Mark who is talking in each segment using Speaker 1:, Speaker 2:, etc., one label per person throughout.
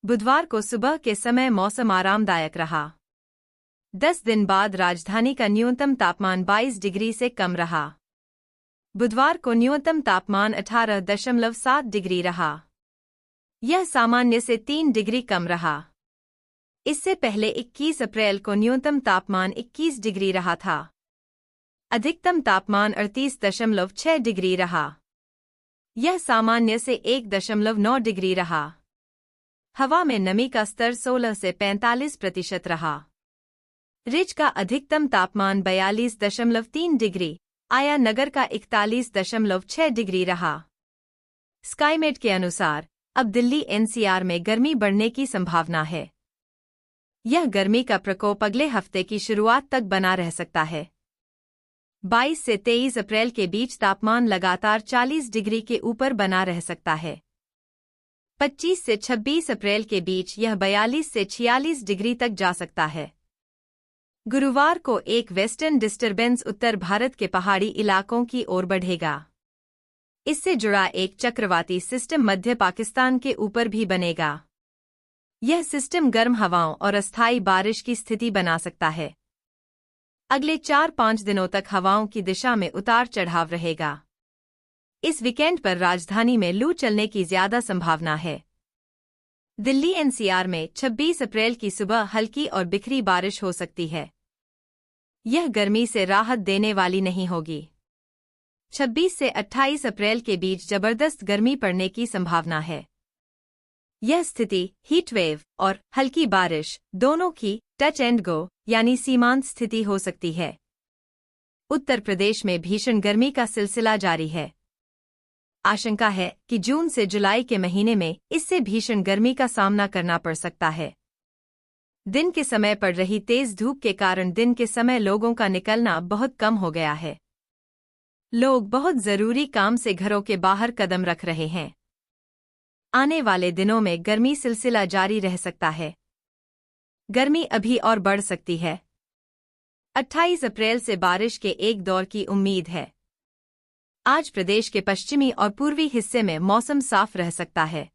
Speaker 1: बुधवार को सुबह के समय मौसम आरामदायक रहा। 10 दिन बाद राजधानी का न्यूनतम तापमान 22 डिग्री से कम रहा। बुधवार को न्यूनतम तापमान 18.7 डिग्री रहा। यह सामान्य से 3 डिग्री कम रहा। इससे पहले 21 अप्रैल को न्यूनतम तापमान 21 डिग्री रहा था। अधिकतम तापमान 38.6 डिग्री रहा। यह सामान्य से 1.9 डिग्री रहा। हवा में नमी का स्तर 16 से 45% रहा। रिच का अधिकतम तापमान 42.3 डिग्री, आया नगर का 41.6 डिग्री रहा। स्काईमेट के अनुसार अब दिल्ली एनसीआर में गर्मी बढ़ने की संभावना है। यह गर्मी का प्रकोप अगले हफ्ते की शुरुआत तक बना रह सकता है। 22 से 23 अप्रैल के बीच तापमान लगातार 40 डिग्री के ऊपर बना रह सकता है। 25 से 26 अप्रैल के बीच यह 42 से 46 डिग्री तक जा सकता है। गुरुवार को एक वेस्टर्न डिस्टर्बेंस उत्तर भारत के पहाड़ी इलाकों की ओर बढ़ेगा। इससे जुड़ा एक चक्रवाती सिस्टम मध्य पाकिस्तान के ऊपर भी बनेगा। यह सिस्टम गर्म हवाओं और अस्थायी बारिश की स्थिति बना सकता है। अगले 4-5 दिनों तक हवाओं की दिशा में उतार चढ़ाव रहेगा। इस वीकेंड पर राजधानी में लू चलने की ज्यादा संभावना है। दिल्ली एनसीआर में 26 अप्रैल की सुबह हल्की और बिखरी बारिश हो सकती है। यह गर्मी से राहत देने वाली नहीं होगी। 26 से 28 अप्रैल के बीच जबरदस्त गर्मी पड़ने की संभावना है। यह स्थिति हीट वेव और हल्की बारिश दोनों की टच एंड गो यानी सीमांत स्थिति हो सकती है। उत्तर प्रदेश में भीषण गर्मी का सिलसिला जारी है। आशंका है कि जून से जुलाई के महीने में इससे भीषण गर्मी का सामना करना पड़ सकता है। दिन के समय पड़ रही तेज धूप के कारण दिन के समय लोगों का निकलना बहुत कम हो गया है। लोग बहुत जरूरी काम से घरों के बाहर कदम रख रहे हैं। आने वाले दिनों में गर्मी सिलसिला जारी रह सकता है। गर्मी अभी और बढ़ सकती है। 28 अप्रैल से बारिश के एक दौर की उम्मीद है। आज प्रदेश के पश्चिमी और पूर्वी हिस्से में मौसम साफ रह सकता है।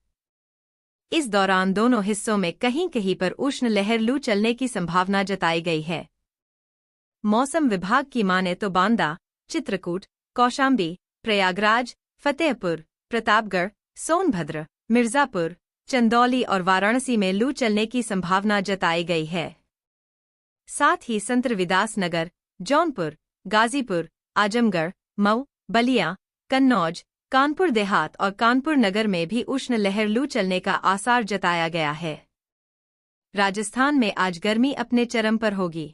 Speaker 1: इस दौरान दोनों हिस्सों में कहीं कहीं पर उष्ण लहर लू चलने की संभावना जताई गई है। मौसम विभाग की माने तो बांदा, चित्रकूट, कौशाम्बी, प्रयागराज, फतेहपुर, प्रतापगढ़, सोनभद्र, मिर्जापुर, चंदौली और वाराणसी में लू चलने की संभावना जताई गई है। साथ ही संत रविदास नगर, जौनपुर, गाजीपुर, आजमगढ़, मऊ, बलिया, कन्नौज, कानपुर देहात और कानपुर नगर में भी उष्ण लहर लू चलने का आसार जताया गया है। राजस्थान में आज गर्मी अपने चरम पर होगी।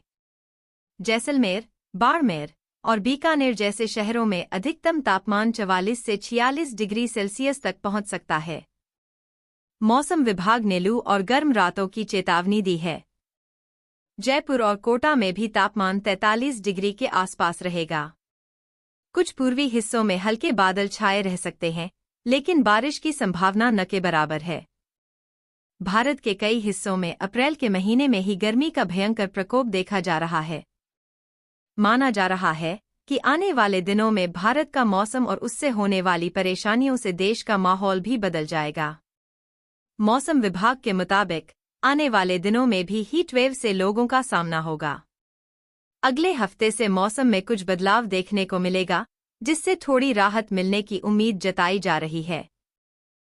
Speaker 1: जैसलमेर, बाड़मेर और बीकानेर जैसे शहरों में अधिकतम तापमान 44 से 46 डिग्री सेल्सियस तक पहुंच सकता है। मौसम विभाग ने लू और गर्म रातों की चेतावनी दी है। जयपुर और कोटा में भी तापमान 43 डिग्री के आसपास रहेगा। कुछ पूर्वी हिस्सों में हल्के बादल छाए रह सकते हैं, लेकिन बारिश की संभावना न के बराबर है। भारत के कई हिस्सों में अप्रैल के महीने में ही गर्मी का भयंकर प्रकोप देखा जा रहा है। माना जा रहा है कि आने वाले दिनों में भारत का मौसम और उससे होने वाली परेशानियों से देश का माहौल भी बदल जाएगा। मौसम विभाग के मुताबिक आने वाले दिनों में भी हीट वेव से लोगों का सामना होगा। अगले हफ्ते से मौसम में कुछ बदलाव देखने को मिलेगा, जिससे थोड़ी राहत मिलने की उम्मीद जताई जा रही है।